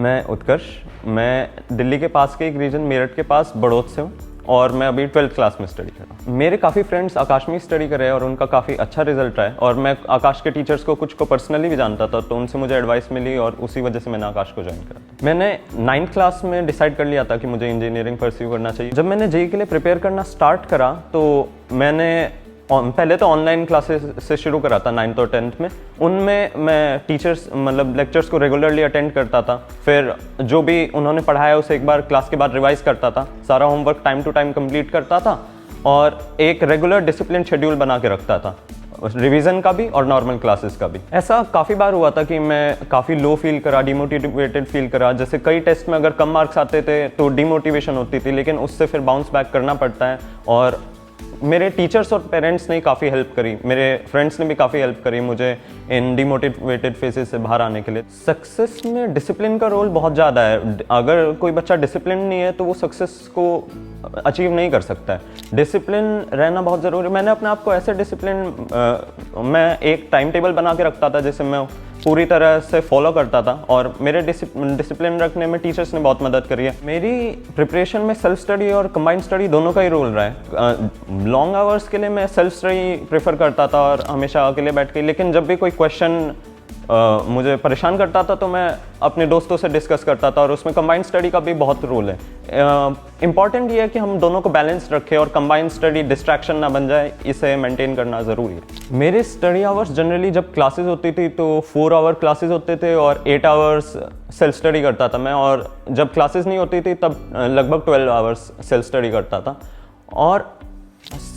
मैं उत्कर्ष, मैं दिल्ली के पास के एक रीजन मेरठ के पास बड़ौद से हूँ और मैं अभी 12th क्लास में स्टडी कर रहा हूँ। मेरे काफ़ी फ्रेंड्स आकाश में स्टडी कर रहे हैं और उनका काफ़ी अच्छा रिजल्ट रहा है और मैं आकाश के टीचर्स को कुछ को पर्सनली भी जानता था, तो उनसे मुझे एडवाइस मिली और उसी वजह से मैंने आकाश को ज्वाइन करा था। मैंने 9th क्लास में डिसाइड कर लिया था कि मुझे इंजीनियरिंग परस्यू करना चाहिए। जब मैंने जेईई के लिए प्रिपेयर करना स्टार्ट करा तो मैंने पहले तो ऑनलाइन क्लासेस से शुरू करा था 9th और 10th में। उनमें मैं टीचर्स मतलब लेक्चर्स को रेगुलरली अटेंड करता था, फिर जो भी उन्होंने पढ़ाया उसे एक बार क्लास के बाद रिवाइज करता था, सारा homework time to time complete करता था और एक रेगुलर डिसिप्लिन शेड्यूल बना के रखता था, रिवीजन का भी और नॉर्मल क्लासेस का भी। ऐसा काफ़ी बार हुआ था कि मैं काफ़ी लो फील करा, डिमोटिवेटेड फील करा। जैसे कई टेस्ट में अगर कम मार्क्स आते थे तो डिमोटिवेशन होती थी, लेकिन उससे फिर बाउंस बैक करना पड़ता है। और मेरे टीचर्स और पेरेंट्स ने काफ़ी हेल्प करी, मेरे फ्रेंड्स ने भी काफ़ी हेल्प करी मुझे इन डिमोटिवेटेड फेजेस से बाहर आने के लिए। सक्सेस में डिसिप्लिन का रोल बहुत ज़्यादा है। अगर कोई बच्चा डिसिप्लिन नहीं है तो वो सक्सेस को अचीव नहीं कर सकता है। डिसिप्लिन रहना बहुत ज़रूरी है। मैंने अपने आप को ऐसे मैं एक टाइम टेबल बना के रखता था जिसे मैं पूरी तरह से फॉलो करता था और मेरे डिसिप्लिन रखने में टीचर्स ने बहुत मदद करी है। मेरी प्रिपरेशन में सेल्फ स्टडी और कंबाइंड स्टडी दोनों का ही रोल रहा है। लॉन्ग आवर्स के लिए मैं सेल्फ स्टडी प्रेफर करता था और हमेशा अकेले बैठ के, लेकिन जब भी कोई क्वेश्चन मुझे परेशान करता था तो मैं अपने दोस्तों से डिस्कस करता था और उसमें कंबाइंड स्टडी का भी बहुत रोल है। इम्पॉर्टेंट ये है कि हम दोनों को बैलेंस रखें और कंबाइंड स्टडी डिस्ट्रैक्शन ना बन जाए, इसे मेंटेन करना ज़रूरी है। मेरे स्टडी आवर्स जनरली जब क्लासेस होती थी तो 4 आवर क्लासेस होते थे और 8 आवर्स सेल्फ स्टडी करता था मैं, और जब क्लासेस नहीं होती थी तब लगभग 12 आवर्स सेल्फ स्टडी करता था। और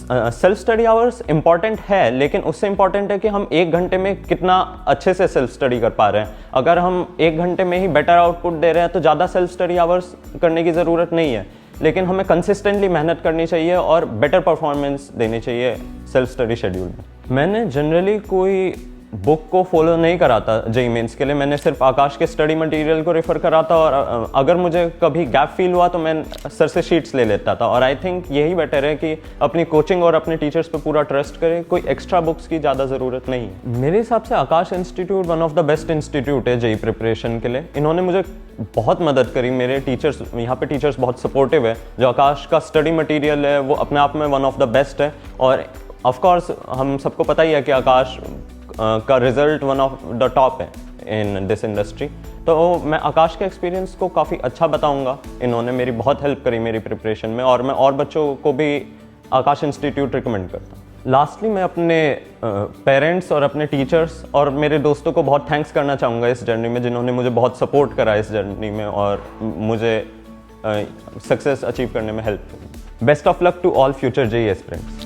सेल्फ स्टडी आवर्स इम्पॉर्टेंट है, लेकिन उससे इम्पॉर्टेंट है कि हम 1 घंटे में कितना अच्छे से सेल्फ स्टडी कर पा रहे हैं। अगर हम 1 घंटे में ही बेटर आउटपुट दे रहे हैं तो ज़्यादा सेल्फ स्टडी आवर्स करने की ज़रूरत नहीं है, लेकिन हमें कंसिस्टेंटली मेहनत करनी चाहिए और बेटर परफॉर्मेंस देनी चाहिए सेल्फ स्टडी शेड्यूल में। मैंने जनरली कोई बुक को फॉलो नहीं करा था जेईई मेंस के लिए, मैंने सिर्फ आकाश के स्टडी मटेरियल को रेफर करा था और अगर मुझे कभी गैप फील हुआ तो मैं सर से शीट्स ले लेता था। और आई थिंक यही बेटर है कि अपनी कोचिंग और अपने टीचर्स पे पूरा ट्रस्ट करें, कोई एक्स्ट्रा बुक्स की ज़्यादा ज़रूरत नहीं है। मेरे हिसाब से Aakash institute one of the best institute है जेईई प्रिपरेशन के लिए। इन्होंने मुझे बहुत मदद करी, मेरे टीचर्स यहाँ पे टीचर्स बहुत सपोर्टिव है। जो आकाश का स्टडी मटीरियल है वो अपने आप में वन ऑफ द बेस्ट है और ऑफकोर्स हम सबको पता ही है कि आकाश का result one of the top है इन दिस इंडस्ट्री। तो मैं आकाश के एक्सपीरियंस को काफ़ी अच्छा बताऊंगा। इन्होंने मेरी बहुत हेल्प करी मेरी प्रिपरेशन में और मैं और बच्चों को भी आकाश इंस्टीट्यूट रिकमेंड करता हूँ। लास्टली मैं अपने पेरेंट्स और अपने टीचर्स और मेरे दोस्तों को बहुत थैंक्स करना चाहूँगा इस जर्नी में, जिन्होंने मुझे बहुत सपोर्ट करा इस जर्नी में और मुझे सक्सेस अचीव करने में हेल्प करी। Best of luck to all future JEE aspirants.